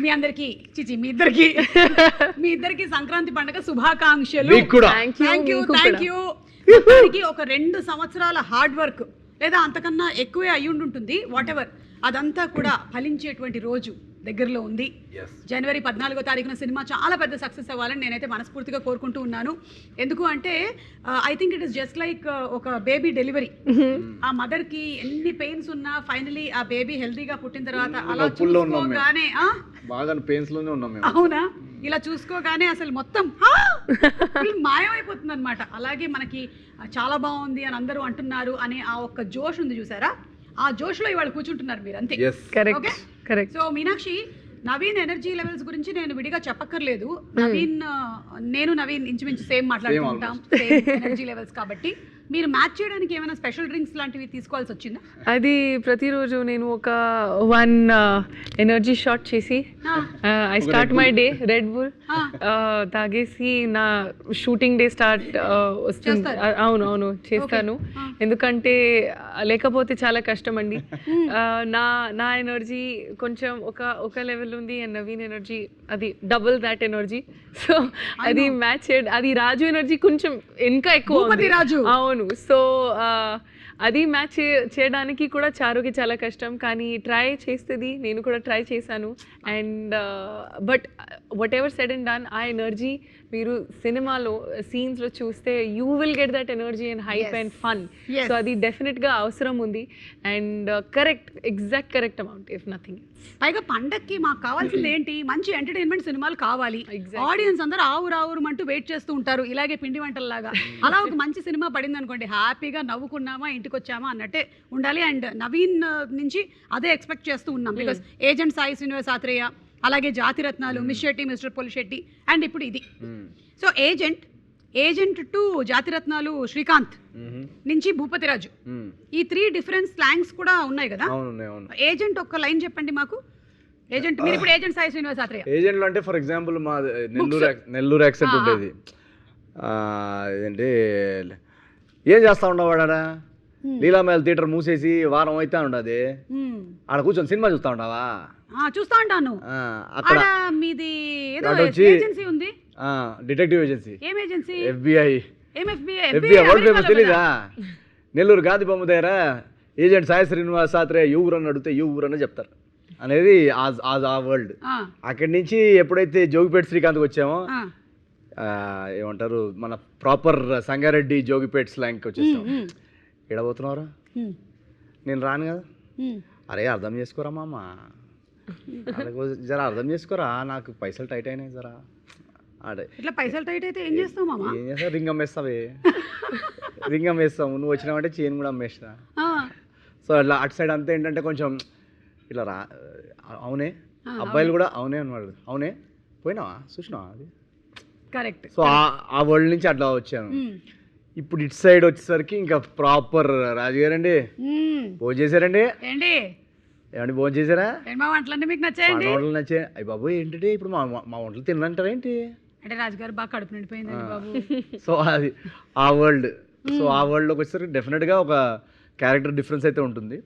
మీ అందరికి చిచి మీ ఇద్దరికి సంక్రాంతి పండుగ శుభాకాంక్షలు. Thank you. ఒక 2 సంవత్సరాల హార్డ్ వర్క్ లేదా అంతకన్నా ఎక్కువే అయ్యి ఉంటుంది, వాట్ ఎవర్, అదంతా కూడా ఫలించేటువంటి రోజు దగ్గరలో ఉంది. జనవరి 14వ తారీఖున సినిమా చాలా పెద్ద సక్సెస్ అవ్వాలని నేనైతే మనస్ఫూర్తిగా కోరుకుంటూ ఉన్నాను. ఎందుకు అంటే I think it is just like ఒక బేబీ డెలివరీ. ఆ మదర్కి ఎన్ని పెయిన్స్ ఉన్నా ఫైనలీ ఆ బేబీ హెల్తీగా పుట్టిన తర్వాత అలా చూసుకోగానే అవునా, ఇలా చూసుకోగానే అసలు మొత్తం మాయమైపోతుంది అనమాట. అలాగే మనకి చాలా బాగుంది అని అందరూ అంటున్నారు అనే ఆ ఒక్క జోష్ ఉంది చూసారా, ఆ జోష్లో ఇవాళ కూర్చుంటున్నారు మీరు అంతే. So Meenakshi, Naveen energy levels గురించి నేను విడిగా చెప్పక్కర్లేదు. నవీన్ ఇంచుమించు సేమ్ మాట్లాడుకుంటాం, సేమ్ ఎనర్జీ లెవెల్స్. కాబట్టి మీరు మ్యాచ్ చేయడానికి ఏమైనా స్పెషల్ డ్రింక్స్ లాంటివి తీసుకోవాల్సి వచ్చిందా? అది ప్రతిరోజు నేను ఒక 1 ఎనర్జీ షాట్ చేసి I start my day red bull తాగేసి నా షూటింగ్ డే స్టార్ట్ వస్తుంది. అవును చేస్తాను, ఎందుకంటే లేకపోతే చాలా కష్టం అండి. నా ఎనర్జీ కొంచెం ఒక లెవెల్ ఉంది అండ్ నవీన్ ఎనర్జీ అది డబుల్ దాట్ ఎనర్జీ. సో అది మ్యాచ్ అది రాజు ఎనర్జీ కొంచెం ఇంకా ఎక్కువ రాజు. అవును, సో అది మ్యాచ్ చేయడానికి కూడా చారుకి చాలా కష్టం, కానీ ట్రై చేస్తుంది. నేను కూడా ట్రై చేశాను. And but what ever said and done, ఆ ఎనర్జీ మీరు సినిమాలో సీన్స్లో చూస్తే you will get that energy and hype and fun. So అది డెఫినెట్గా అవసరం ఉంది and exact correct amount if nothing. పైగా పండక్కి మాకు కావాల్సింది ఏంటి, మంచి ఎంటర్టైన్మెంట్ సినిమాలు కావాలి. ఆడియన్స్ అందరూ ఆవురావురమంటూ వెయిట్ చేస్తూ ఉంటారు, ఇలాగే పిండి వంటల్లాగా. అలా ఒక మంచి సినిమా పడింది అనుకోండి, హ్యాపీగా నవ్వుకున్నామా ఇంటికి వచ్చామా అన్నట్టే ఉండాలి. అండ్ నవీన్ నుంచి అదే ఎక్స్పెక్ట్ చేస్తూ ఉన్నాం. బికాస్ ఏజెంట్ సాయి శ్రీనివాస్ ఆత్రేయ, అలాగే Jathi Ratnalu, Miss Shetty, Mister Polishetty, and ఇప్పుడు ఇది. So agent to Jathi Ratnalu Srikanth నుంచి భూపతిరాజు, ఈ 3 డిఫరెంట్ స్లాంగ్స్ కూడా ఉన్నాయి కదా. ఏజెంట్ ఒక్క లైన్ చెప్పండి మాకు. ఏజెంట్ మీరు ఇప్పుడు ఏజెంట్ సాయి శ్రీనివాస్ ఆత్రేయ. ఏజెంట్ అంటే ఫర్ ఎగ్జాంపుల్ మా నెల్లూరు యాక్సెంట్ ఉండేది. ఏంటి ఏం చేస్తా ఉండవాడా, లీలామేల్ థియేటర్ మూసేసి వారం అయితే ఉండదు, ఆడ కూర్చొని సినిమా చూస్తా ఉండవా? చూస్తా ఉంటాను. అక్కడ మీది ఏదో ఏజెన్సీ ఉంది, డిటెక్టివ్ ఏజెన్సీ. ఏం ఏజెన్సీ? FBI వరల్డ్ ఫేమస్ తెలీదా? నెల్లూరు గాంధీ బొమ్మ దగ్గర ఏజెంట్ సాయి శ్రీనివాస్ ఆత్రేయ యూరని అడిగితే యూరని చెప్తారు అనేది ఆ వరల్డ్. అక్కడి నుంచి ఎప్పుడైతే జోగిపేట శ్రీకాంత్కి వచ్చామో ఏమంటారు, మన ప్రాపర్ సంగారెడ్డి జోగిపేట స్లాంగ్కి వచ్చేస్తాం. ఎడబోతున్నారా, నేను రాను కదా, అరే అర్థం చేసుకోరా మామ, జరా అర్థం చేసుకోరా, నాకు పైసలు టైట్ అయినాయి జరా. అదే ఇట్లా పైసలు టైట్ అయితే ఏం చేస్తావు మామ? ఏం చేస్తావు, రింగ్ అమ్మేస్తావే, రింగ్ అమ్మేస్తావు. నువ్వు వచ్చినావంటే చైన్ కూడా అమ్మేస్తా. సో అట్లా అటు సైడ్ అంతా ఏంటంటే కొంచెం ఇట్లా రా, అవునే అబ్బాయిలు కూడా అవునే అన్నాడు, అవునే పోయినావా చూసినావా, అది కరెక్ట్. సో ఆ వరల్డ్ నుంచి అట్లా వచ్చాను. ఇప్పుడు ఇటు సైడ్ వచ్చేసరికి ఇంకా ప్రాపర్ రాజుగారండి భోజనం చేశారండి. ఏమండి భోజనం చేశారా? వంటలన్నీ మీకు నచ్చాయండి? వంటలు నచ్చాయి. అయ్యి బాబు ఏంటంటే ఇప్పుడు మా వంటలు తినంటారా ఏంటి అంటే రాజుగారు బాగా కడుపు నిండిపోయిందండి బాబు. సో అది ఆ వరల్డ్. సో ఆ వరల్డ్లోకి వచ్చేసరికి డెఫినెట్గా ఒక క్యారెక్టర్ డిఫరెన్స్ అయితే ఉంటుంది.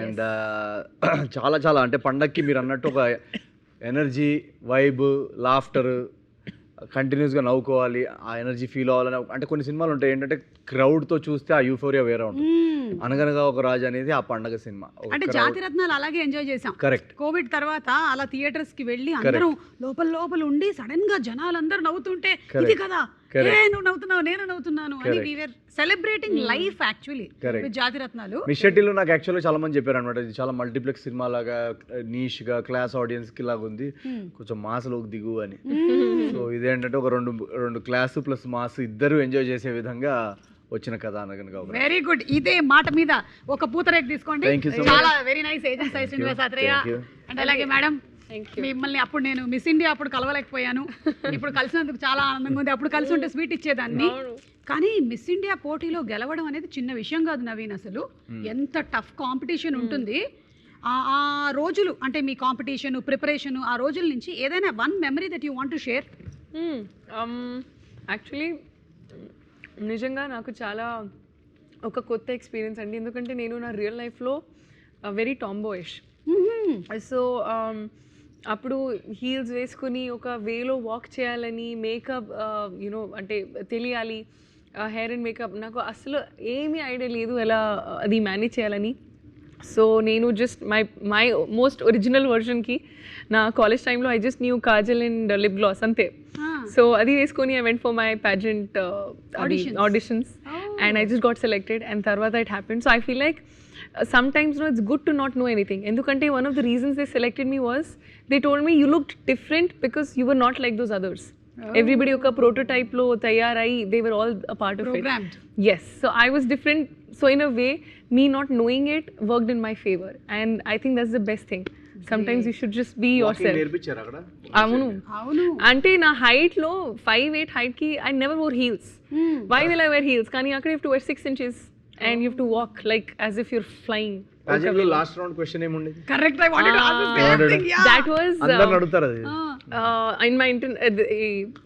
అండ్ చాలా చాలా అంటే పండక్కి మీరు అన్నట్టు ఒక ఎనర్జీ, వైబ్, లాఫ్టర్, కంటిన్యూస్గా నవ్వుకోవాలి, ఆ ఎనర్జీ ఫీల్ అవ్వాలని. అంటే కొన్ని సినిమాలు ఉంటాయి ఏంటంటే క్రౌడ్తో చూస్తే ఆ యూఫోరియా వేరే ఉంటుంది. అనగనగా ఒక రాజు అనేది ఆ పండగ సినిమా. అంటే జాతిరత్నాలు అలాగే ఎంజాయ్ చేసాం. కరెక్ట్. కోవిడ్ తర్వాత అలా థియేటర్స్ కి వెళ్ళి అందరం లోపల ఉండి సడన్ గా జనాలందరూ నవ్వుతుంటే ఇది కదా, నువ్వు నవ్వుతున్నావు నేను నవ్వుతున్నాను అని we were celebrating life actually with Jathi Ratnalu. Miss షెట్టిలో నాకు యాక్చువల్గా చాలా మంది చెప్పారు అనమాట, ఇది చాలా మల్టీప్లెక్స్ సినిమా లాగా, నీష్ గా, క్లాస్ ఆడియన్స్ కి లాగా ఉంది, కొంచెం మాస్లోకి దిగు అని. సో ఇదేంటంటే ఒక రెండు క్లాస్ ప్లస్ మాస్ ఇద్దరు ఎంజాయ్ చేసే విధంగా వచ్చిన కథ అనగా. Very good. ఇదే మాట మీద ఒక పూతరేక్ తీసుకోండి. చాలా very nice agent Sai Srinivas Athreya. And అలాగే మేడం, మిమ్మల్ని అప్పుడు నేను మిస్ ఇండియా అప్పుడు కలవలేకపోయాను, ఇప్పుడు కలిసినందుకు చాలా ఆనందంగా ఉంది. అప్పుడు కలిసి ఉంటే స్వీట్ ఇచ్చేదాన్ని. కానీ మిస్ ఇండియా పోటీలో గెలవడం అనేది చిన్న విషయం కాదు నవీన్. అసలు ఎంత టఫ్ కాంపిటీషన్ ఉంటుంది. ఆ రోజులు అంటే మీ కాంపిటీషన్ ప్రిపరేషన్, ఆ రోజుల నుంచి ఏదైనా one memory that you want to share? Actually నిజంగా నాకు చాలా ఒక కొత్త ఎక్స్పీరియన్స్ అండి, ఎందుకంటే నేను నా రియల్ లైఫ్లో వెరీ టాంబాయిష్. సో అప్పుడు హీల్స్ వేసుకుని ఒక వేలో వాక్ చేయాలని, మేకప్ యూనో అంటే తెలియాలి, హెయిర్ అండ్ మేకప్ నాకు అసలు ఏమీ ఐడియా లేదు ఎలా అది మేనేజ్ చేయాలని. సో నేను జస్ట్ మై మోస్ట్ ఒరిజినల్ వర్షన్కి నా కాలేజ్ టైంలో I just new Kajal and lip gloss అంతే. సో అది వేసుకొని I went for my pageant auditions and I just got selected and తర్వాత it happened. So I feel like sometimes it's good to not know anything. ఎందుకంటే one of the reasons they selected me was they told me you looked different because you were not like those others. Everybody ఒక prototype లో తయారై they were all a part of Programmed. it. Yes, so I was different. So in a way, me not knowing it worked in my favor, and I think that's the best thing. Sometimes you should just be yourself. నేర్పించారు అక్కడ. అవును అంటే నా height లో 5'8" height కి I never wore heels. Why will I wear heels? కానీ అక్కడ you have to wear 6 inches and you have to walk like as if you're flying. Pageant లో లాస్ట్ రౌండ్ క్వశ్చన్ ఏముండేది? Correct, I wanted to ask the same thing. Yeah. That was అందరూ అడుగుతారు అది. in my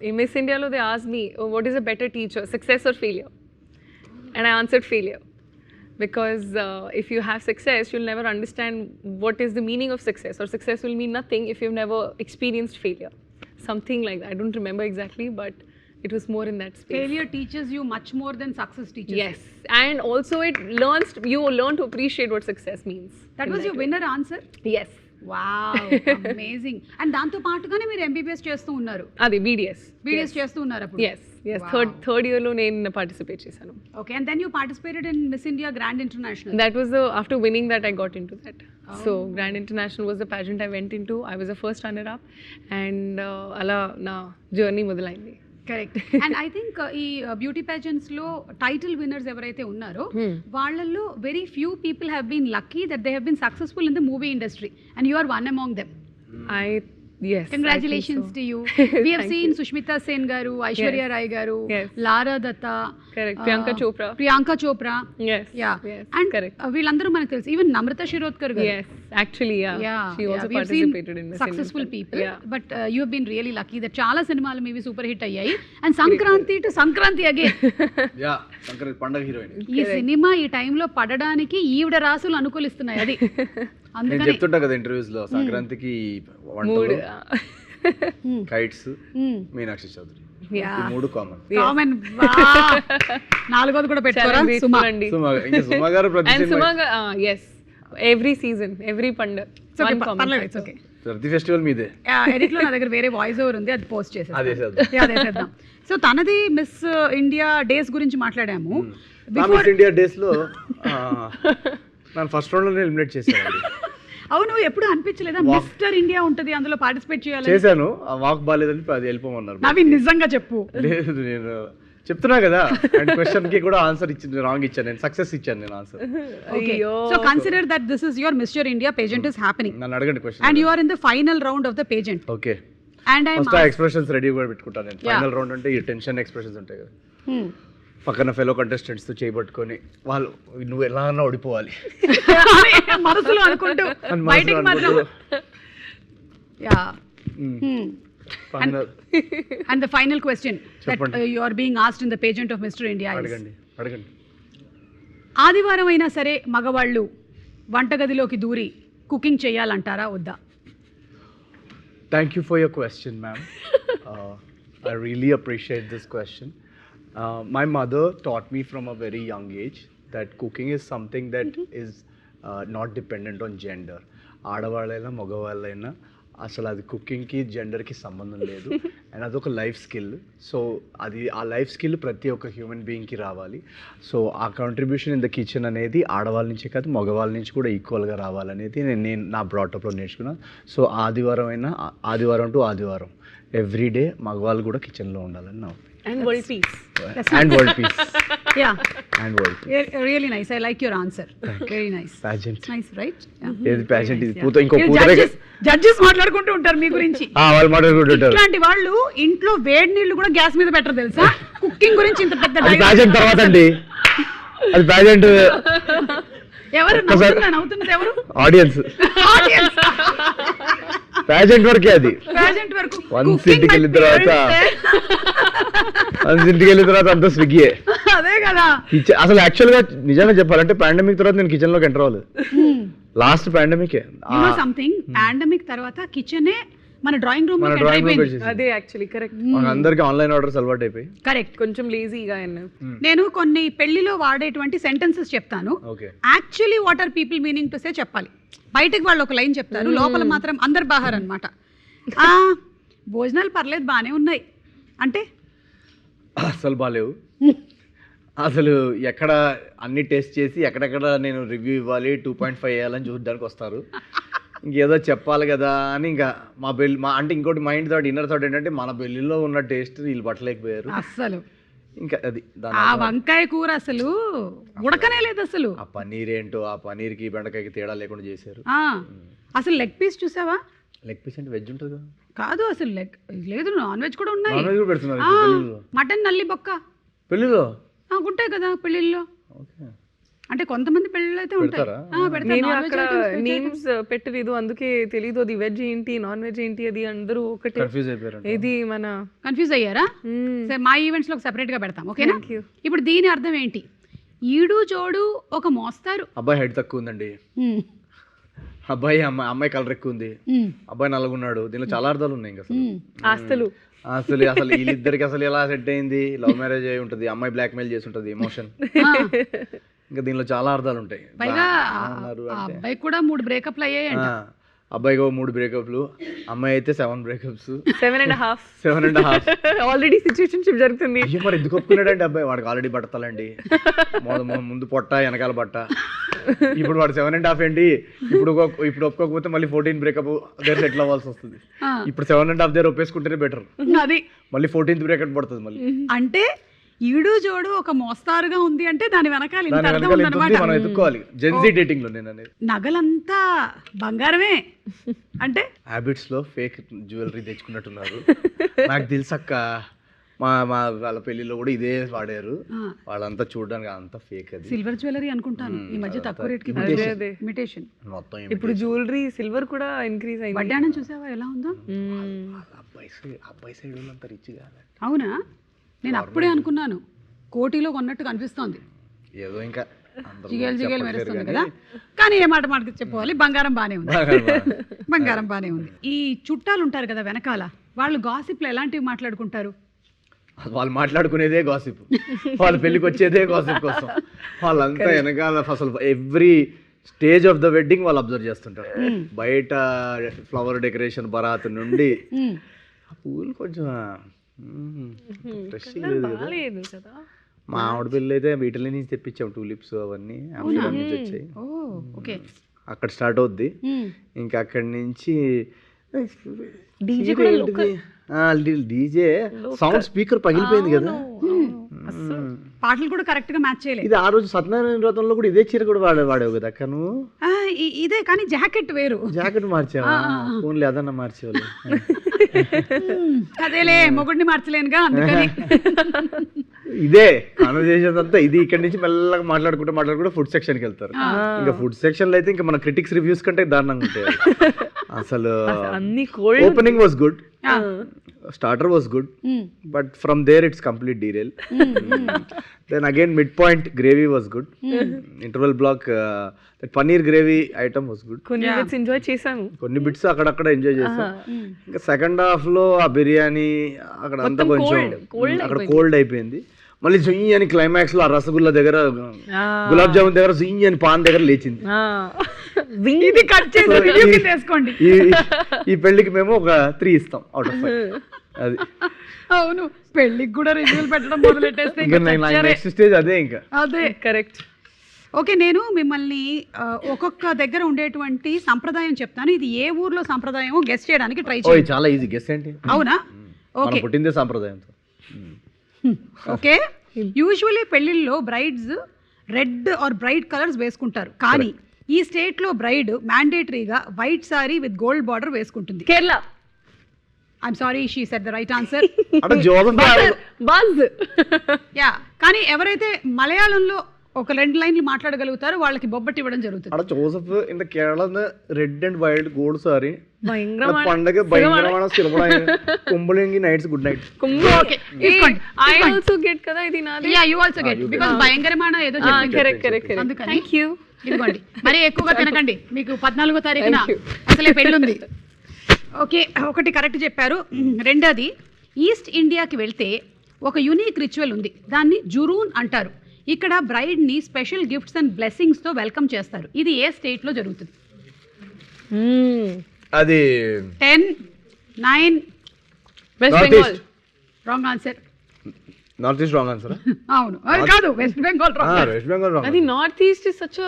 in Miss India lo they asked me, what is a better teacher, success or failure? And I answered failure. Because if you have success, you'll never understand what is the meaning of success, or success will mean nothing if you've never experienced failure. Something like that. I don't remember exactly, but it was more in that space. Failure teaches you much more than success teaches you. Yes, and also you learn to appreciate what success means. That was your winner answer? Yes. Wow, amazing. And దాంతో పాటుగానే మీరు MBBS చేస్తూ ఉన్నారు. అది BDS చేస్తూ ఉన్నారు అప్పుడు. Yes. Third year lo నేను participate చేశాను. Okay, and then you participated in Miss India Grand International. That was after winning that I got into that. So Grand International was the pageant I went into. I was the first runner up and అలా నా journey మొదలైంది. Correct. And I think ఈ beauty pageants లో title winners ఎవరైతే ఉన్నారో వాళ్ళల్లో very few people have been lucky that they have been successful in the movie industry and you are one among them. Yes, congratulations to you. We have seen Sushmita Sen garu, Aishwarya Rai garu, Lara Datta, correct, Priyanka Chopra. Yes, yeah, yes, and correct. వీళ్ళందరూ మనకు తెలుసు. Even నమ్రత శిరోద్కర్ గారు. Yes, actually yeah. She also we have participated in Miss successful India. people. But you have been really lucky that చాలా సినిమాలు మీవి super hit అయ్యాయి. And Sankranti again. Yeah, Sankranti పండగ heroine. ఈ సినిమా ఈ టైంలో పడడానికి ఈవిడ రాసులు అనుకూలిస్తున్నాయి. అది నేను చెప్తుంటా కదా ఇంటర్వ్యూస్ లో, సంక్రాంతికి వంటలు, కైట్స్, మీనాక్షి చౌదరి, ఈ మూడు కామన్. నాలుగోది కూడా పెట్టుకోరా సుమా. సుమా గారు and Suma yes, every season, every పండగ ప్రతి ఫెస్టివల్ మీదే. ఎడిట్ లో నా దగ్గర వేరే వాయిస్ ఓవర్ ఉంది, అది పోస్ట్ చేసేద్దాం. సో తనది మిస్ ఇండియా డేస్ గురించి మాట్లాడాము. మిస్ ఇండియా డేస్ లో నన్ను ఫస్ట్ రౌండ్ లో ఎలిమినేట్ చేశాను. అవును, ఎప్పుడు అనిపించలేదా మిస్టర్ ఇండియా ఉంటది అందులో పార్టిసిపేట్ చేయాలి? చేశాను, ఆ వాక్ బాలేదని అది వెళ్ళిపోమన్నారు. నవీన్ నిజంగా చెప్పు. లేదు, నేను చెప్తున్నా కదా, అండ్ క్వశ్చన్ కి కూడా ఆన్సర్ ఇచ్చింది, రాంగ్ ఇచ్చాను నేను, సక్సెస్ ఇచ్చాను నేను answer. Okay, so consider that this is your Mr. India pageant is happening. నన్ను అడగండి question. And you are in the final round of the pageant. Okay. And I am first expressions ready కూడా పెట్టుకుంటాను నేను. Final round అంటే ఈ tension expressions ఉంటాయి కదా, పక్కన ఫెలో కంటెస్టెంట్స్ తో చేయబట్టుకొని వాళ్ళు నువ్వు ఎలా అన్నా ఓడిపోవాలి మనసులో అనుకుంటూ బయటికి మాత్రం. Yeah. And the final question that you are being asked in the pageant of Mr. India is, అడగండి. ఆదివారం అయినా సరే మగవాళ్ళు వంటగదిలోకి దూరి కుకింగ్ చేయాలంటారా వద్దా? Thank you for your question, ma'am. I really appreciate this question. My mother taught me from a very young age that cooking is something that is not dependent on gender. ఆడవాళ్ళైనా మగవాళ్ళైనా అసలు అది కుకింగ్కి జెండర్కి సంబంధం లేదు, and అదొక life skill. So అది ఆ life skill ప్రతి ఒక్క human బీయింగ్కి రావాలి. సో ఆ కాంట్రిబ్యూషన్ ఇన్ ద కిచెన్ అనేది ఆడవాళ్ళ నుంచే కాదు మగవాళ్ళ నుంచి కూడా ఈక్వల్గా రావాలనేది నేను నా బ్రాటప్లో నేర్చుకున్నాను. సో ఆదివారం టు ఆదివారం ఎవ్రీ డే మగవాళ్ళు కూడా కిచెన్లో ఉండాలని నా opinion. And world peace. And world peace. Yeah. And world peace. Really nice. I like your answer. Very nice. Pageant. Nice, right? ఏది pageant ఇది పూత ఇంకో పూతరే. జడ్జెస్ మాట్లాడుకుంటూ ఉంటారు మీ గురించి. వాళ్ళు మాట్లాడుకుంటుంటారు. ఇట్లాంటి వాళ్ళు ఇంట్లో వేడి నీళ్లు కూడా గ్యాస్ మీద పెట్టరు తెలుసా? కుకింగ్ గురించి ఇంత పెద్ద అది pageant తర్వాత అండి. అది pageant. ఎవరు నవ్వుతున్నది ఎవరు? ఆడియన్స్. pageant వరకే అది. pageant వరకు. వన్స్ ఇంటికి వెళ్ళిన తర్వాత అంతా స్విగ్గీయే. అదే కదా. అసలు యాక్చువల్గా నిజంగా చెప్పాలంటే పాండమిక్ తర్వాత నేను కిచెన్లోకి ఎంటర్ అవ్వలేదు. లాస్ట్ పాండమిక్ సంథింగ్ పాండమిక్ తర్వాత కిచెనే మన డ్రాయింగ్ రూమ్ మన డ్రాయింగ్ రూమ్ అదే యాక్చువల్లీ కరెక్ట్. అందరికి ఆన్లైన్ ఆర్డర్స్ అలవాటు అయిపోయి కరెక్ట్. కొంచెం లేజీగా అయినా నేను కొన్ని పెళ్లిలో వాడేటువంటి సెంటెన్సెస్ చెప్తాను. Okay actually what are people meaning to say చెప్పాలి. బయటకు వాళ్ళు ఒక లైన్ చెప్తారు, లోపల మాత్రం అందరు బాహార్ అనమాట. భోజనాలు పర్లేదు బాగానే ఉన్నాయి అంటే అసలు బాగాలేవు. అసలు ఎక్కడ అన్ని టెస్ట్ చేసి ఎక్కడెక్కడ నేను రివ్యూ ఇవ్వాలి 2.5 వేయాలని చూడడానికి వస్తారు. ఇంకేదో చెప్పాలి కదా అని ఇంకా మా అంటే ఇంకోటి మైండ్ థాట్ ఇన్నర్ థాట్ ఏంటంటే మన పెళ్ళిలో ఉన్న టేస్ట్ వీళ్ళు పట్టలేకపోయారు అస్సలు. ఇంకా అది ఆ వంకాయ కూర అసలు ఉడకనే లేదు అసలు. ఆ పన్నీర్ ఏంటో ఆ పన్నీర్కి బెండకాయకి తేడా లేకుండా చేశారు. అసలు లెగ్ పీస్ చూసావా? లెగ్ పీస్ అంటే వెజ్ ఉంటుంది కదా? కాదు అసలు లెగ్ లేదు, నాన్ వెజ్ కూడా ఉన్నాయి. నాన్ వెజ్ కూడా పెడుతున్నారు మటన్ నల్లి బొక్క పెళ్ళిలో ఉంటాయి కదా పెళ్ళిళ్ళలో. ఓకే అంటే కొంతమంది పెళ్ళిళ్ళు అయితే ఉంటాయి. నేను అక్కడ నేమ్స్ పెట్టలేదు అందుకే తెలీదు అది వెజ్ ఏంటి నాన్ వెజ్ ఏంటి అది అందరూ ఒకటి కన్ఫ్యూజ్ అయిపోయారు. ఇది మన కన్ఫ్యూజ్ అయ్యారా? సరే మా ఈవెంట్స్ లో సెపరేట్ గా పెడతాం ఓకేనా. ఇప్పుడు దీని అర్థం ఏంటి? ఈడు జోడు ఒక మోస్తారు. అబ్బాయి హైట్ తక్కువ ఉందండి, అమ్మాయి కలర్ ఎక్కువ ఉంది, అబ్బాయి నల్లగున్నాడు. దీనిలో చాలా అర్థాలు ఉన్నాయి. ఇంకా అసలు అసలు వీళ్ళిద్దరికి అసలు ఎలా సెట్ అయింది? లవ్ మ్యారేజ్ అయి ఉంటుంది, అమ్మాయి బ్లాక్ మెయిల్ చేసి ఉంటుంది, ఎమోషన్. ఇంకా దీనిలో చాలా అర్థాలు ఉంటాయి. పైగా అబ్బాయి కూడా 3 బ్రేకప్లు అయ్యాయంట. అబ్బాయికి 3 బ్రేకప్లు, అమ్మాయి అయితే 7 బ్రేకప్స్, 7.5 ఆల్రెడీ సిచ్యువేషన్షిప్ జరుగుతుంది. మరి ఎందుకు ఒప్పుకున్నాడండి అబ్బాయి? వాడికి ఆల్రెడీ బట్టతలండి, ముందు పొట్ట వెనకాల బట్ట. ఇప్పుడు వాడు 7.5 ఏంటి? ఇప్పుడు ఒప్పుకోకపోతే మళ్ళీ 14 బ్రేకప్ దగ్గర సెటిల్ అవ్వాల్సి వస్తుంది. ఇప్పుడు 7.5 దగ్గర ఒప్పేసుకుంటేనే బెటర్. అది మళ్ళీ 14th బ్రేకప్ పడుతుంది మళ్ళీ. అంటే ఈడు జోడు ఒక మోస్తారుగా ఉంది అంటే దాని వెనకాల ఇంత అర్థం ఉందన్నమాట. మనం ఎత్తుకోవాలి జెన్జీ డేటింగ్ లో. నేను అనేది నగలంతా బంగారమే అంటే హ్యాబిట్స్ లో ఫేక్ జ్యువెలరీ తెచ్చుకున్నట్టున్నారు. నాకు తెలుసక్క, మా వాళ్ళ పెళ్లిలో కూడా ఇదే వాడారు. వాళ్ళంతా చూడడానికి అంతా ఫేక్. అది సిల్వర్ జ్యువెలరీ అనుకుంటాను ఈ మధ్య తక్కువ రేట్ కి ఇమిటేషన్. మొత్తం ఇప్పుడు జ్యువెలరీ సిల్వర్ కూడా ఇంక్రీజ్ అయింది. వడ్డాణం చూసావా ఎలా ఉందో? అబ్బాయి సైడ్ వాళ్ళంతా రిచ్ కాదు. అవునా? నేను అప్పుడే అనుకున్నాను కోటిలో కొన్నట్టు కనిపిస్తోంది. ఏదో ఇంకా జిగేలు మెరుస్తుంది కదా. కానీ ఏ మాట చెప్పుకోవాలి, బంగారం బానే ఉంది. బంగారం బానే ఉంది. ఈ చుట్టాలు ఉంటారు కదా వెనకాల, వాళ్ళు గాసిప్లు ఎలాంటివి మాట్లాడుకుంటారు? వాళ్ళు మాట్లాడుకునేదే గాసిప్, వాళ్ళ పెళ్ళికి వచ్చేదే గాసిప్ కోసం. వాళ్ళంతా వెనకాల అసలు every stage of the wedding వాళ్ళు అబ్జర్వ్ చేస్తుంటారు. బయట ఫ్లవర్ డెకరేషన్ బరాత్ నుండి పూలు కొంచెం మా ఆవిడ పెళ్ళి అయితే వీటిలో నుంచి తెప్పించాం, టూలిప్స్ అవన్నీ నుంచి వచ్చాయి. అక్కడ స్టార్ట్ అవుద్ది. ఇంకా అక్కడి నుంచి డీజే సౌండ్ స్పీకర్ పగిలిపోయింది కదా. పాటలు కూడా కరెక్ట్ గా మ్యాచ్ చేయలేదు. ఇది ఆ రోజు సత్యనారాయణ వ్రతంలో కూడా ఇదే చీర కూడా వాడేవు కదా అక్క నువ్వు? ఇదే కానీ జాకెట్ వేరు. జాకెట్ మార్చావా? ఓన్లీ అదన్నా మార్చేవాళ్ళు. అదేలే మొగుడిని మార్చలేనుగా అందుకని. ఇదే కాన్వర్సేషన్ అంతా ఇది. ఇక్కడ నుంచి మెల్లగా మాట్లాడుకుంటూ ఫుడ్ సెక్షన్ కి వెళ్తారు. ఇంకా ఫుడ్ సెక్షన్ లో అయితే ఇంకా మన క్రిటిక్స్ రివ్యూస్ కంటే దారుణంగా ఉంటాయి. అసలు opening was good, starter was good, but from there it's complete derail. Then again mid-point gravy was good. Interval block that paneer gravy item was good. కొన్ని బిట్స్ ఎంజాయ్ చేశాను, కొన్ని బిట్స్ అక్కడక్కడ enjoy చేసాం. ఇంకా సెకండ్ హాఫ్ లో ఆ బిర్యానీ అక్కడ అంతా కొంచెం అక్కడ కోల్డ్ అయిపోయింది. మళ్ళీ జుయ్యి అని క్లైమాక్స్ లో ఆ రసగుల్లా దగ్గర గులాబ్ జామున్ దగ్గర జుయ్యి అని పాన్ దగ్గర లేచింది. ఈ పెళ్లికి మేము ఒక 3 ఇస్తాం అవుట్ ఆఫ్ 5. అది అవును, పెళ్లికి కూడా రివ్యూలు పెట్టడం మొదలెట్టేస్తే నెక్స్ట్ స్టేజ్ అదే. ఇంకా అదే కరెక్ట్. ఓకే, నేను మిమ్మల్ని ఒక్కొక్క దగ్గర ఉండేటువంటి సంప్రదాయం చెప్తాను. ఇది ఏ ఊర్లో సంప్రదాయం గెస్ చేయడానికి ట్రై చేయండి. చాలా ఈజీ గెస్ ఏంటి? అవునా? ఓకే, పుట్టిందే సంప్రదాయంతో. ఓకే, యూజువల్లీ పెళ్లిళ్ళలో brides red or bright colours వేసుకుంటారు. కానీ ఈ స్టేట్ లో బ్రైడ్ మ్యాండేటరీగా white sari with gold border వేసుకుంటుంది. Kerala. I'm sorry, she said the right answer. Buzz. Yeah, కానీ ఎవరైతే మలయాళంలో ఒక 2 లైన్లు మాట్లాడగలుగుతారు, వాళ్ళకి బొబ్బట్టి ఇవ్వడం జరుగుతుంది. അവിടെ ജോസഫ് ഇന്ന് Keralam red and wild gold sari ഭയങ്കരമാണ് പണ്ടൊക്കെ ഭയങ്കരമാണ് സിനിമ കുമ്പളെങ്കിൽ നൈറ്റ്സ് గుడ్ నైట్ ఓకే తీసుకోండి. ఐ ఆల్సో గెట్ కదా ఇది నాది. Yeah you also get because భయంకరమైన ఏదో చెప్పింది. కరెక్ట్ అందుకని థ్యాంక్ యూ. ఇదిగోండి, మరి ఎక్కువగా తినకండి, మీకు 14వ తారీఖున అసలే పెళ్ళుంది. ఓకే, ఒకటి కరెక్ట్ చెప్పారు. రెండోది, ఈస్ట్ ఇండియాకి వెళ్తే ఒక యూనిక్ రిచువల్ ఉంది, దాన్ని జురూన్ అంటారు. ఇక్కడ బ్రైడ్ని స్పెషల్ గిఫ్ట్స్ అండ్ బ్లెస్సింగ్స్తో వెల్కమ్ చేస్తారు. ఇది ఏ స్టేట్లో జరుగుతుంది? అది 10, 9. West Bengal. Wrong answer. North East wrong answer. అవును, అది కాదు, West Bengal wrong. West Bengal wrong. అది North East is such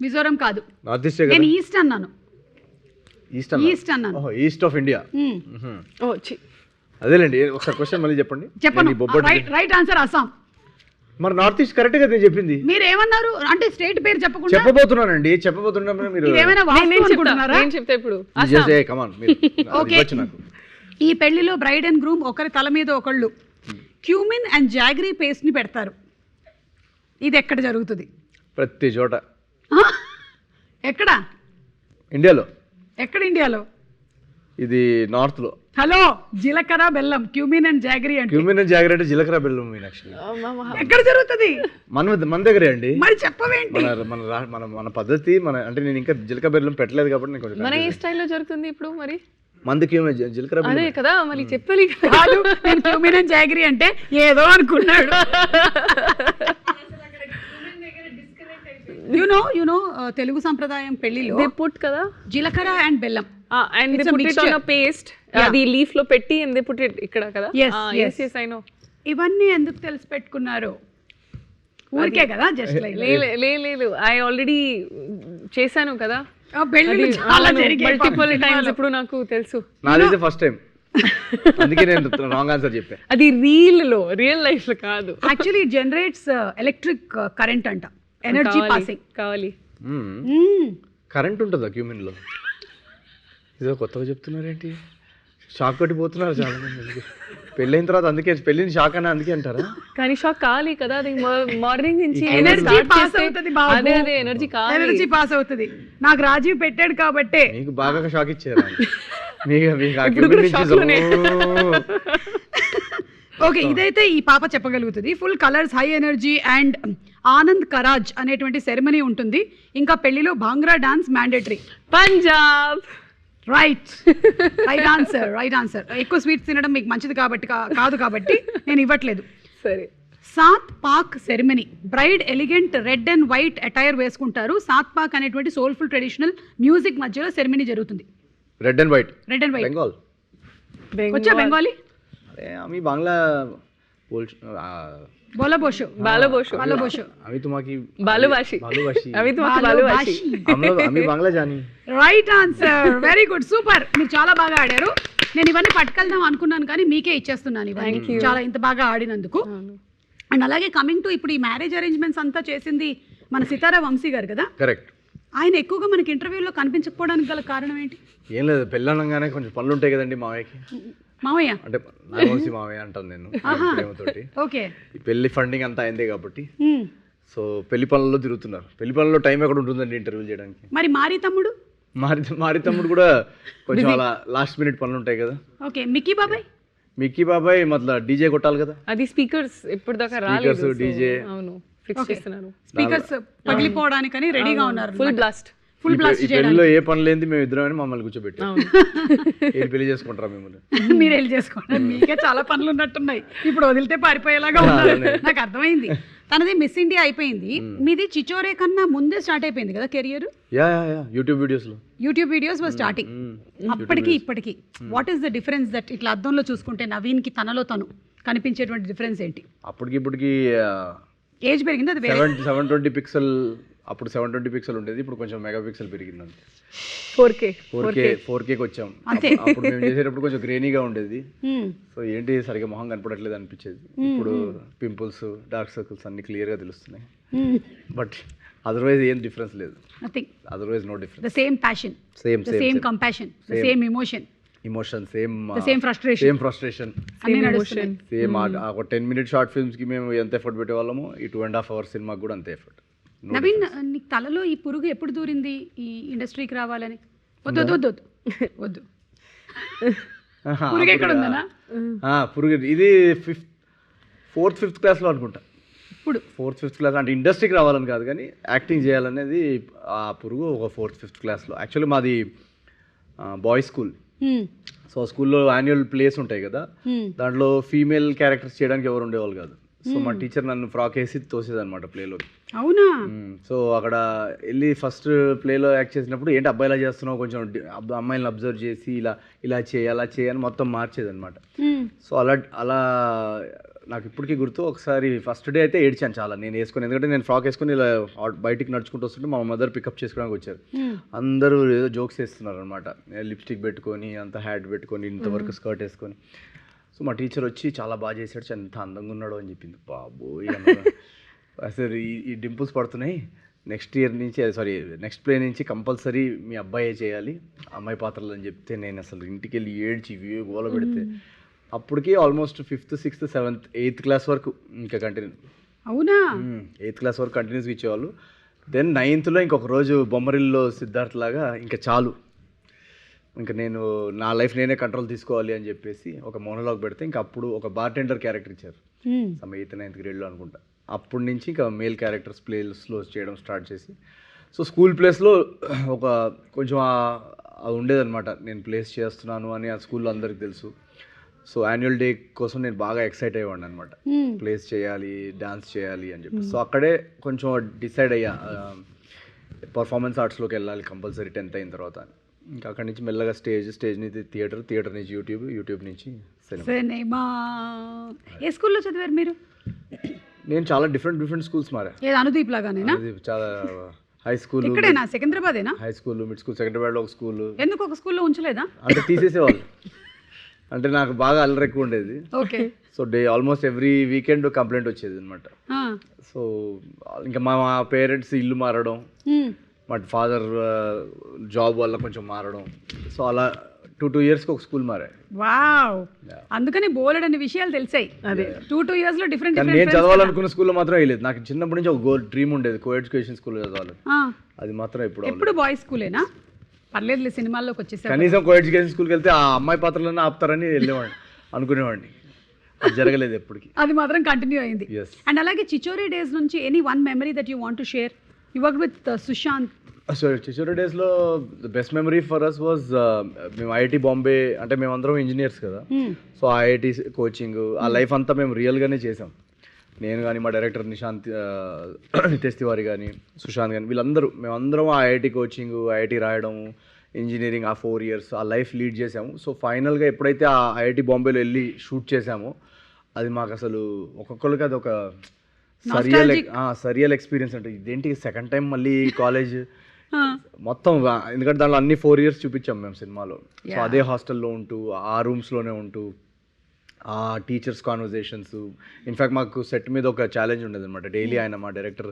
Mizoram కాదు. నార్త్ ఈస్ట్ నేను ఈస్ట్ అన్నాను. ఈస్ట్ అన్నాను. East of India. ఓ చి అదేలేండి, ఒకసారి క్వశ్చన్ మళ్ళీ చెప్పండి. చెప్పండి. Right answer Assam. మరి నార్త్ ఈస్ట్ కరెక్ట్ గా నేను చెప్పింది. మీరు ఏమన్నారు అంటే స్టేట్ పేరు చెప్పకుండా చెప్పబోతున్నానండి. మీరు ఏమైనా వాస్తవం అనుకుంటున్నారా? నేను చెప్తా ఇప్పుడు. కమాన్ మీరు ఓకే, ఈ పెళ్లిలో బ్రైడ్ అండ్ గ్రూమ్ ఒకరి తల మీద ఒకళ్ళు క్యూమిన్ అండ్ జాగరీ పేస్ట్ ని పెడతారు. ఇది ఎక్కడ జరుగుతుంది? ప్రతి చోట. ఎక్కడ? ఇండియాలో. ఎక్కడ ఇండియాలో? ఇది నార్త్ లో. హలో, జీలకర్ర బెల్లం, క్యూమిన్ అండ్ జాగరీ అంటే. క్యూమిన్ అండ్ జాగరీ అంటే జీలకర్ర బెల్లం మీనాక్షి. ఎక్కడ జరుగుతుంది? మన దగ్గరే అండి. మరి చెప్పవేంటి? మన పద్ధతి అంటే నేను ఇంకా జీలకర్ర బెల్లం పెట్టలేదు కాబట్టి నేను కొంచెం. మన ఏ స్టైల్లో జరుగుతుంది ఇప్పుడు మరి? మంది క్యూమిన్ జీలకర్ర బెల్లం. అదే కదా మళ్ళీ చెప్పాలి. కాదు, నేను క్యూమిన్ అండ్ జాగరీ అంటే ఏదో అనుకున్నాడు. యు నో తెలుగు సంప్రదాయం పెళ్లిలో దే పుట్ కదా జీలకర్ర అండ్ బెల్లం and they put it on a paste. అది లీఫ్ లో పెట్టి and they put it ఇక్కడ కదా. yes I know. ఇవన్నీ ఎందుకు తెలిసి పెట్టుకున్నారు? ఊరికే కదా, జస్ట్ లైక్. లేదు ఐ ఆల్రెడీ చేశాను కదా మల్టిపుల్ టైమ్స్. ఇప్పుడు నాకు తెలుసు. నాది ఫస్ట్ టైం, అందుకే నేను రాంగ్ ఆన్సర్ చెప్పాను. అది రియల్ లైఫ్ లో కాదు. Actually it generates electric current అంట, ఎనర్జీ పాసింగ్ కావాలి. కరెంట్ ఉంటుందా క్యూమిన్ లో? ఇదో కొత్తగా చెప్తున్నారేంటి? షాక్ కొట్టిపోతున్నారు చాలా మంది పెళ్ళైన తర్వాత. అందుకే పెళ్ళిని షాక్ అని అందుకే అంటారా? కానీ షాక్ కావాలి కదా, అది మార్నింగ్ నుంచి ఎనర్జీ పాస్ అవుతుంది. అదే ఎనర్జీ కావాలి, ఎనర్జీ పాస్ అవుతుంది. నాకు రాజీవ్ పెట్టాడు కాబట్టి మీకు బాగా షాక్ ఇచ్చారు. ఓకే, ఇదైతే ఈ పాప చెప్పగలుగుతుంది. Full colours, high energy and Anand Karaj అనేటువంటి సెరమనీ ఉంటుంది. ఇంకా పెళ్లిలో bhangra dance mandatory. Punjab. Right answer. ఎక్కువ స్వీట్స్ తినడం మీకు మంచిది కాబట్టి కాదు కాబట్టి నేను ఇవ్వట్లేదు. సరే. Saat Paak ceremony. Bride elegant red and white attire వేసుకుంటారు. సాత్ పాక్ అనేటువంటి సోల్ఫుల్ ట్రెడిషనల్ మ్యూజిక్ మధ్యలో సెరమనీ జరుగుతుంది. Red and white. బెంగాల్. వచ్చా బెంగాలీ? अरे আমি বাংলা বলছি। ভালোবাসো। আমি তোমাকে ভালোবাসি। আমি তোমাকে ভালোবাসি। আমি বাংলা জানি। Right answer, very good, super. మీరు చాలా బాగా ఆడారు. నేను ఇవన్నీ పట్టుకెళ్దాం అనుకున్నాను కానీ మీకే ఇచ్చేస్తున్నాను ఇవన్నీ, చాలా ఇంత బాగా ఆడినందుకు. అండ్ అలాగే కమింగ్ టు ఇప్పుడు ఈ మ్యారేజ్ అరేంజ్మెంట్స్ అంతా చేసింది మన సితారా వంశీ గారు కదా. కరెక్ట్. ఆయన ఎక్కువగా మనకి ఇంటర్వ్యూలో కనిపించకపోవడానికి గల కారణం ఏంటి? ఏం లేదు, పెళ్ళనగానే కొంచెం పనులు ఉంటాయి కదండి మావయ్యకి. మావయ్య అంటే వంశీ మావయ్య అంటాను నేను ప్రేమతోటి. ఓకే. ఈ పెళ్లి ఫండింగ్ అంతా అయిందే కాబట్టి సో పెళ్లి పనుల్లో తిరుగుతున్నారు. పెళ్లి పనుల్లో టైం ఎక్కడ ఉంటుందండి ఇంటర్వ్యూ చేయడానికి. మరి మారి తమ్ముడు కూడా కొంచెం అలా లాస్ట్ మినిట్ పనులు ఉంటాయి కదా. ఓకే. మిక్కీ బాబాయ్ మతలబ్ డీజే కొట్టాలి కదా. అది స్పీకర్స్ ఇప్పుడు దాకా రాలేదు. డీజే అవును ఫిక్స్ చేస్తున్నారు. స్పీకర్స్ పగిలిపోవడానికని రెడీగా ఉన్నారు. ఫుల్ బ్లాస్ట్ పెళ్లిలో ఏ పని లేని మేము ఇద్దరం మమ్మల్ని కూర్చోబెట్టి ఏం పెళ్లి చేసుకుంటారా మిమ్మల్ని? మీరు వెళ్ళి చేసుకోండి, మీకే చాలా పనులు ఉన్నట్టున్నాయి. ఇప్పుడు వదిలితే పారిపోయేలాగా ఉన్నారు. నాకు అర్థమైంది. తనది మిస్ ఇండియా అయిపోయింది, మీది చిచోరే కన్నా ముందే స్టార్ట్ అయిపోయింది కదా కెరియర్. యూట్యూబ్ వీడియోస్ వర్ స్టార్టింగ్. అప్పటికి ఇప్పటికి what is the difference that ఇట్లా అద్దంలో చూసుకుంటే నవీన్ కి తనలో తను కనిపించేటువంటి డిఫరెన్స్ ఏంటి? అప్పటికి ఇప్పటికి ఏజ్ పెరిగింది. అది 720 పిక్సెల్, అప్పుడు 720 పిక్సెల్ ఉండేది, ఇప్పుడు కొంచెం మెగా పిక్సెల్ పెరిగింది అంతే. 4K వచ్చాం. అప్పుడు మేము చేసేటప్పుడు కొంచెం గ్రేనీగా ఉండేది. సో ఏంటి సరిగా మొహం కనపడట్లేదు అనిపించేది. ఇప్పుడు పింపుల్స్, డార్క్ సర్కిల్స్ అన్ని క్లియర్ గా తెలుస్తున్నాయి. బట్ అదర్వైజ్ ఏం డిఫరెన్స్ లేదు. Nothing. Otherwise no difference. The same passion, the same compassion, the same emotion. Emotion same frustration frustration అన్ని నడుస్తున్నాయి. సేమ్ ఒక 10 minute షార్ట్ ఫిల్మ్స్కి మేము ఎంత ఎఫర్ట్ పెట్టేవాళ్ళము ఈ 2.5 hours సినిమాకి కూడా అంతే ఎఫర్ట్. నవీన్, నీకు తలలో ఈ పురుగు ఎప్పుడు దూరింది ఈ ఇండస్ట్రీకి రావాలని? వద్దు వద్దు వద్దు వద్దు పురుగు ఎక్కడ ఉందనా? పురుగు ఇది 4th 5th క్లాస్లో అనుకుంటా. ఇప్పుడు 4th 5th క్లాస్ అంటే ఇండస్ట్రీకి రావాలని కాదు కానీ యాక్టింగ్ చేయాలనేది ఆ పురుగు ఒక 4th 5th క్లాస్లో. యాక్చువల్లీ మాది బాయ్స్ స్కూల్. సో స్కూల్లో యాన్యువల్ ప్లేస్ ఉంటాయి కదా, దాంట్లో ఫీమేల్ క్యారెక్టర్స్ చేయడానికి ఎవరు ఉండేవాళ్ళు కాదు. సో మా టీచర్ నన్ను ఫ్రాక్ వేసి తోసేది అనమాట ప్లేలో. అవునా? సో అక్కడ వెళ్ళి ఫస్ట్ ప్లేలో యాక్ట్ చేసినప్పుడు ఏంటి అబ్బాయిలా చేస్తున్నావు, కొంచెం అమ్మాయిలను అబ్జర్వ్ చేసి ఇలా ఇలా చేయి అలా చేయని మొత్తం మార్చేది అనమాట. సో అలా నాకు ఇప్పటికీ గుర్తు. ఒకసారి ఫస్ట్ డే అయితే ఏడ్చాను చాలా నేను వేసుకొని, ఎందుకంటే నేను ఫ్రాక్ వేసుకొని ఇలా బయటికి నడుచుకుంటూ వస్తుంటే మా మదర్ పికప్ చేసుకోవడానికి వచ్చారు. అందరూ ఏదో జోక్స్ వేస్తున్నారు అనమాట, లిప్స్టిక్ పెట్టుకొని అంత హ్యాట్ పెట్టుకొని ఇంతవరకు స్కర్ట్ వేసుకొని. సో మా టీచర్ వచ్చి చాలా బాగా చేశాడు, ఎంత అందంగా ఉన్నాడో అని చెప్పింది. బాబోయ్ అసలు ఈ డింపుల్స్ పడుతున్నాయి, నెక్స్ట్ ప్లే నుంచి కంపల్సరీ మీ అబ్బాయే చేయాలి అమ్మాయి పాత్రలు అని చెప్తే నేను అసలు ఇంటికి వెళ్ళి ఏడ్చి గోల పెడితే అప్పటికి almost 5th 6th 7th 8th class వరకు ఇంకా కంటిన్యూ. అవునా? 8th క్లాస్ వరకు కంటిన్యూస్గా ఇచ్చేవాళ్ళు. దెన్ 9thలో ఇంకొక రోజు బొమ్మరిల్లో సిద్ధార్థ్ లాగా ఇంకా చాలు, ఇంకా నేను నా లైఫ్ నేనే కంట్రోల్ తీసుకోవాలి అని చెప్పేసి ఒక మోనోలాగ్ పెడితే ఇంకా అప్పుడు ఒక బార్టెండర్ క్యారెక్టర్ ఇచ్చారు 8th 9th గ్రేడ్లో అనుకుంటా. అప్పటి నుంచి ఇంకా మేల్ క్యారెక్టర్స్ ప్లేస్లో చేయడం స్టార్ట్ చేసి, సో స్కూల్ ప్లేస్లో ఒక కొంచెం అది ఉండేదన్నమాట, నేను ప్లేస్ చేస్తున్నాను అని ఆ స్కూల్లో అందరికి తెలుసు. సో యాన్యువల్ డే కోసం నేను బాగా ఎక్సైట్ అయ్యేవాడిని అనమాట, ప్లేస్ చేయాలి డాన్స్ చేయాలి అని చెప్పి. సో అక్కడే కొంచెం డిసైడ్ అయ్యా పర్ఫార్మెన్స్ ఆర్ట్స్లోకి వెళ్ళాలి కంపల్సరీ 10th అయిన తర్వాత. ఇంకా అక్కడి నుంచి మెల్లగా స్టేజ్ నుంచి థియేటర్ నుంచి యూట్యూబ్ నుంచి సినిమా. ఏ స్కూల్లో చదివారు మీరు? నేను చాలా డిఫరెంట్ స్కూల్స్ మారా. అనుదీప్ లాగానేనా? చాలా హై స్కూల్ ఇక్కడేనా? సికింద్రాబాదేనా? హై స్కూల్, మిడ్ స్కూల్, సెకండరీలో ఒక స్కూల్. ఎందుకు ఒక స్కూల్లో ఉంచలేదా? అంటే తీసేసేవాళ్ళు, అంటే నాకు బాగా అల్లరి ఎక్కువ ఉండేది. Okay. So almost every weekend complaint వచ్చేది అనమాట. సో ఇంకా మా పేరెంట్స్ ఇల్లు మారడం, మా ఫాదర్ జాబ్ వల్ల కొంచెం మారడం, సో అలా 2 yearsకి ఒక స్కూల్ మారా. వావ్, అందుకని బోలెడన్ని విషయాలు తెలిసాయి. అదే 2 yearsలో డిఫరెంట్. నేను చదవాలనుకున్న స్కూల్లో మాత్రం వేయలేదు, నాకు చిన్నప్పటి నుంచి ఒక డ్రీమ్ ఉండేది కో ఎడ్యుకేషన్ స్కూల్లో చదవాలి. అది మాత్రం ఎప్పుడు బాయ్స్ స్కూలేనా? పర్లేదు సినిమాల్లోకి వచ్చేసారు. కనీసం కో ఎడ్యుకేషన్ స్కూల్కి వెళ్తే ఆ అమ్మాయి పాత్రలన్నా ఆపుతారని వెళ్ళేవాడిని అనుకునేవాడిని, అది జరగలేదు ఎప్పటికీ. అది మాత్రం కంటిన్యూ అయింది. అండ్ అలాగే చిచోరీ డేస్ నుంచి any one memory that you want to share? You work with Sushant. So Chhichhore డేస్లో the best memory for us was మేము ఐఐటి బాంబే, అంటే మేమందరం ఇంజనీర్స్ కదా, సో ఐఐటి కోచింగ్ ఆ లైఫ్ అంతా మేము రియల్గానే చేసాం. నేను కానీ మా డైరెక్టర్ నితేష్ తివారీ కానీ సుశాంత్ కానీ మేమందరం ఆ ఐఐటి కోచింగ్, ఐఐటి రాయడం, ఇంజనీరింగ్ ఆ 4 years ఆ లైఫ్ లీడ్ చేసాము. సో ఫైనల్గా ఎప్పుడైతే ఆ ఐఐటి బాంబేలో వెళ్ళి షూట్ చేసామో అది మాకు అసలు ఒక్కొక్కరికి అది ఒక సరియల్ ఎక్స్పీరియన్స్. అంటే ఇదేంటి సెకండ్ టైం మళ్ళీ కాలేజ్ మొత్తం, ఎందుకంటే దాంట్లో అన్ని 4 years చూపించాం మేము సినిమాలో. సో అదే హాస్టల్లో ఉంటూ ఆ రూమ్స్లోనే ఉంటూ ఆ టీచర్స్ కాన్వర్జేషన్స్. ఇన్ఫ్యాక్ట్ మాకు సెట్ మీద ఒక ఛాలెంజ్ ఉండేది అనమాట. డైలీ ఆయన మా డైరెక్టర్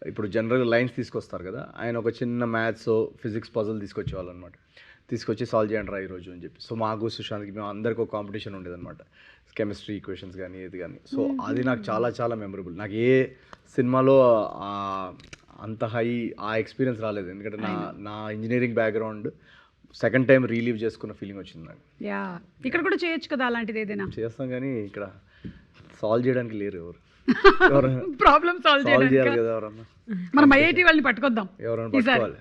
ఇప్పుడు జనరల్గా లైన్స్ తీసుకొస్తారు కదా, ఆయన ఒక చిన్న మ్యాథ్స్ ఫిజిక్స్ పజల్ తీసుకొచ్చేవాళ్ళు అనమాట. తీసుకొచ్చి సాల్వ్ చేయండి రా ఈరోజు అని చెప్పి. సో మాకు సుశాంత్కి మేము అందరికీ ఒక కాంపిటీషన్ ఉండేదన్నమాట, కెమిస్ట్రీ ఈక్వేషన్స్ కానీ ఏది కానీ. సో అది నాకు చాలా చాలా మెమరబుల్. నాకు ఏ సినిమాలో అంత హై ఆ ఎక్స్పీరియన్స్ రాలేదు, ఎందుకంటే నా engineering background second time relive చేసుకున్న ఫీలింగ్ వచ్చింది నాకు. ఇక్కడ కూడా చేయొచ్చు కదా అలాంటిది ఏదైనా? చేస్తాం కానీ ఇక్కడ సాల్వ్ చేయడానికి లేరు ఎవరు. ప్రాబ్లమ్ సాల్వ్ చేయాలి కదా ఎవరన్నా. మనం ఐఐటి వాళ్ళని పట్టుకొద్దాం ఎవరైనా పట్టుకోవాలి.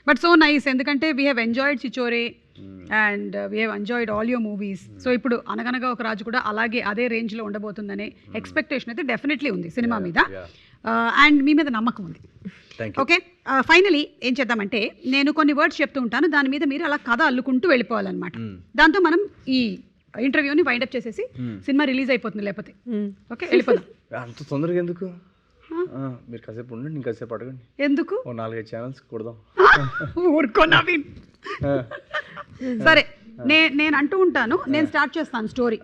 బట్ సో నైస్, ఎందుకంటే we have enjoyed Chhichhore and we have enjoyed all your movies. So ఇప్పుడు అనగనగా ఒక రాజు కూడా అలాగే అదే రేంజ్లో ఉండబోతుందనే ఎక్స్పెక్టేషన్ అయితే డెఫినెట్లీ ఉంది సినిమా మీద, అండ్ మీ మీద నమ్మకం ఉంది. ఓకే, ఫైనలీ ఏం చేద్దామంటే నేను కొన్ని వర్డ్స్ చెప్తూ ఉంటాను, దాని మీద మీరు అలా కథ అల్లుకుంటూ వెళ్ళిపోవాలన్నమాట. దాంతో మనం ఈ ఇంటర్వ్యూని వైండప్ చేసేసి సినిమా రిలీజ్ అయిపోతుంది, లేకపోతే ఓకే వెళ్ళిపోదాం. అంత తొందరగా ఎందుకు? మీరు కాసేపు ఉండండి, ఇంకాసేపు అడగండి. ఎందుకు? 4-5 ఛానల్స్ కొడదాం. ఊరుకో నవీన్. సరే, నేను అంటూ ఉంటాను, నేను స్టార్ట్ చేస్తాను స్టోరీ.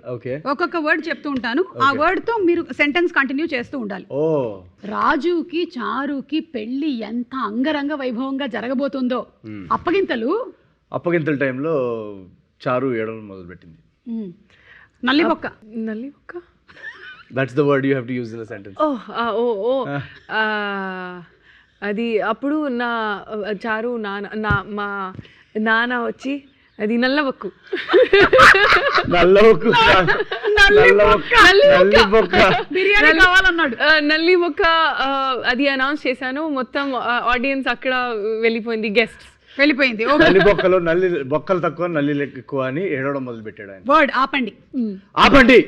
ఒక్కొక్క వర్డ్ చెప్తూ ఉంటాను, ఆ వర్డ్ తో మీరు సెంటెన్స్ కంటిన్యూ చేస్తూ ఉండాలి. రాజుకి చారుకి పెళ్లి ఎంత అంగరంగ వైభవంగా జరగబోతుందో. అప్పగింతల టైంలో చారు ఏడవడం మొదలుపెట్టింది. నల్లి బొక్క. నల్లి ఒక్క that's the word you have to use in a sentence. అది అప్పుడు నా చారు మా నాన్న వచ్చి అది నల్లబొక్కు. బిర్యానీ కావాలన్నాడు. నల్లి బొక్క అది అనౌన్స్ చేశాను. మొత్తం ఆడియన్స్ అక్కడ వెళ్ళిపోయింది, గెస్ట్ వెళ్ళిపోయింది. నల్లి బొక్కలో బొక్కలు తక్కువ నల్లి ఎక్కువ అని ఏడవడం మొదలు పెట్టాడు ఆయన. వర్డ్ ఆపండి ఆపండి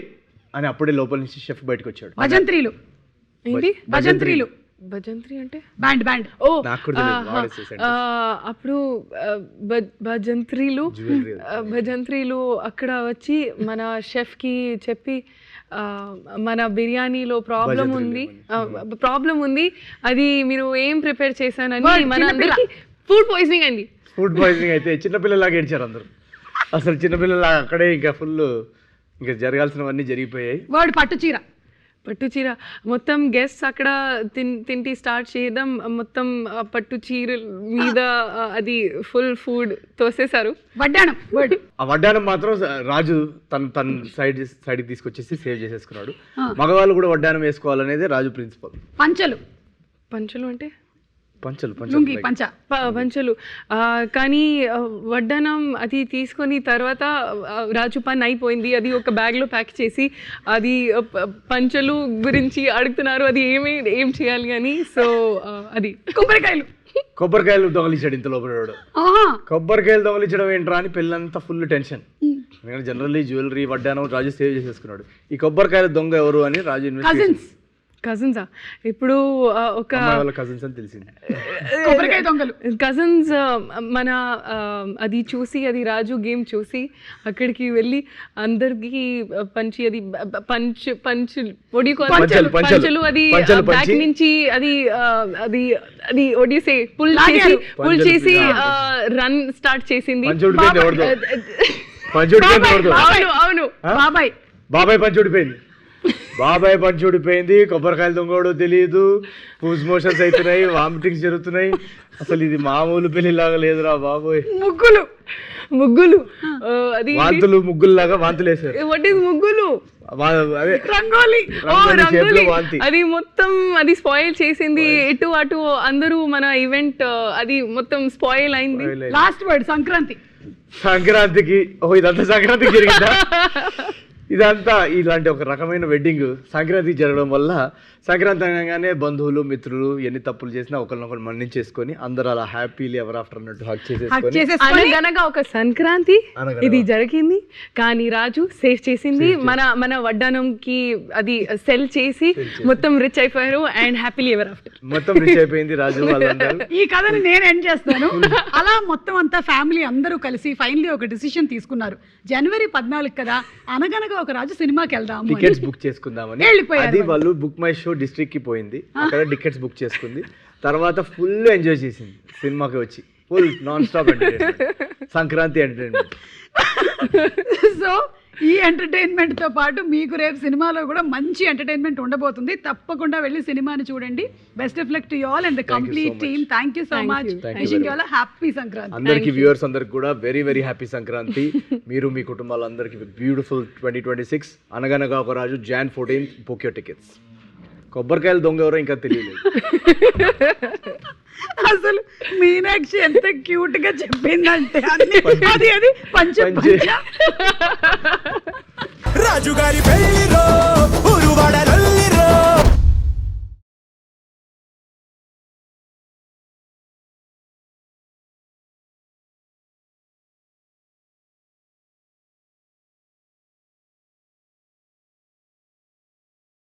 అని అప్పుడే లోపల నుంచి షెఫ్ బయటకు వచ్చాడు. భజంత్రీలు. ఏంటి భజంత్రీలు? భజంత్రి అంటే బ్యాండ్ బ్యాండ్. ఓ అప్పుడు భజంత్రీలు అక్కడ వచ్చి మన షెఫ్ కి చెప్పి మన బిర్యానీలో ప్రాబ్లం ఉంది, అది మీరు ఏం ప్రిపేర్ చేశానని మన అందరికి ఫుడ్ పాయిజనింగ్ అయింది. ఫుడ్ పాయిజనింగ్ అయితే చిన్నపిల్లలాగా ఏడ్చారు అందరూ. అసలు చిన్నపిల్లలాగా అక్కడే ఇంకా ఫుల్ ఇంకా జరగాల్సినవన్నీ జరిగిపోయాయి. వర్డ్ పట్టు చీర. మొత్తం గెస్ట్స్ అక్కడ తింటి స్టార్ట్ చేయడం, మొత్తం పట్టు చీర మీద అది ఫుల్ ఫుడ్ తోసేశారు. వడ్డాణం. వర్డ్. ఆ వడ్డాణం మాత్రం రాజు తన సైడ్కి తీసుకొచ్చేసి సేవ్ చేసేసుకున్నాడు. మగవాళ్ళు కూడా వడ్డాణం వేసుకోవాలనేది రాజు ప్రిన్సిపల్. పంచలు అంటే పంచలు. కానీ వడ్డానం అది తీసుకొని తర్వాత రాజు పని అయిపోయింది. అది ఒక బ్యాగ్లో ప్యాక్ చేసి అది పంచలు గురించి అడుగుతున్నారు, అది ఏం చేయాలి అని. సో అది కొబ్బరికాయలు దొంగలించాడు ఇంత లోపల. కొబ్బరికాయలు దొంగలించడం ఏంట్రా అని పెళ్ళంతా ఫుల్ టెన్షన్. ఎందుకంటే జనరల్లీ జ్యువెలరీ వడ్డానం రాజు సేవ్ చేసేసుకున్నాడు. ఈ కొబ్బరికాయల దొంగ ఎవరు అని రాజు ఇన్వెస్టిగేషన్. కజిన్సా? ఇప్పుడు ఒక కజిన్స్ అని తెలిసింది. కజిన్స్ మన అది చూసి, అది రాజు గేమ్ చూసి అక్కడికి వెళ్ళి అందరికి పంచి, అది పంచలు అది బ్యాక్ నుంచి అది ఒడిసే పుల్ చేసి రన్ స్టార్ట్ చేసింది. అవును బాబాయ్ పంచుడిపోయింది. కొబ్బరికాయలు దొంగోడు తెలియదు, లూజ్ మోషన్స్ అవుతున్నాయి, వామిటింగ్స్ జరుగుతున్నాయి. అసలు ఇది మామూలు పెళ్లిలాగా లేదురా బాబోయ్. ముగ్గులు అది వాంతులు, ముగ్గుల్లాగా వాంతులు వేసారు. వాట్ ఈస్ ముగ్గులు? అదే రంగోలి. అది మొత్తం అది స్పాయిల్ చేసింది. ఇటు అటు అందరూ మన ఈవెంట్ అది మొత్తం స్పాయిల్ అయింది. లాస్ట్ వర్డ్ సంక్రాంతికి ఇదంతా సంక్రాంతికి జరిగిందా? ఇదంతా ఇలాంటి ఒక రకమైన వెడ్డింగ్ సంక్రాంతికి జరగడం వల్ల సంక్రాంతి అనగానే బంధువులు, మిత్రులు ఎన్ని తప్పులు చేసినా ఒకరినొకరు మన్నించేసుకొని అందరూ అలా హ్యాపీలీ ఎవర్ ఆఫ్టర్ అన్నట్టు హక్ చేసేసుకొని అనగా ఒక సంక్రాంతి ఇది జరిగింది. కానీ రాజు సేవ్ చేసింది. మన వడ్డానంకి అది సెల్ చేసి మొత్తం రిచ్ అయిపోయారు అండ్ హ్యాపీలీ ఎవర్ ఆఫ్టర్ మొత్తం రిచ్ అయిపోయింది రాజు. ఈ కథని నేను ఎండ్ చేస్తాను. అలా మొత్తం అంతా ఫ్యామిలీ అందరూ కలిసి ఫైనలీ ఒక డిసిషన్ తీసుకున్నారు. జనవరి 14 కదా, అనగనగా ఒక రాజు సినిమాకి వెళ్దాం, టికెట్స్ బుక్ చేసుకుందామని. అది వాళ్ళు బుక్ మై షో డిస్ట్రిక్ట్ కి పోయింది, అక్కడ టికెట్స్ బుక్ చేసుకుంది. తర్వాత ఫుల్ ఎంజాయ్ చేసింది సినిమాకి వచ్చి. Full non stop entertainment, Sankranti entertainment. So ఈ ఎంటర్టైన్మెంట్ తో పాటు మీకు రేపు సినిమాలో కూడా మంచి ఎంటర్టైన్మెంట్ ఉండబోతుంది. తప్పకుండా వెళ్ళి సినిమాని చూడండి. Best of luck to you all and the complete team. Thank you so much. Wishing you all happy Sankranti. అందరికి వ్యూవర్స్ అందరికి కూడా వెరీ వెరీ హ్యాపీ సంక్రాంతి. మీరు మీ కుటుంబాలందరికీ బ్యూటిఫుల్ 2026. అనగనగా ఒక రాజు Jan 14th. Book your tickets. కొబ్బరికాయలు దొంగ ఎవరో ఇంకా తెలియలేదు. అసలు మీనాక్షి ఎంత క్యూట్ గా చెప్పిందంటే అది పంచ రాజుగారి పెళ్లిలో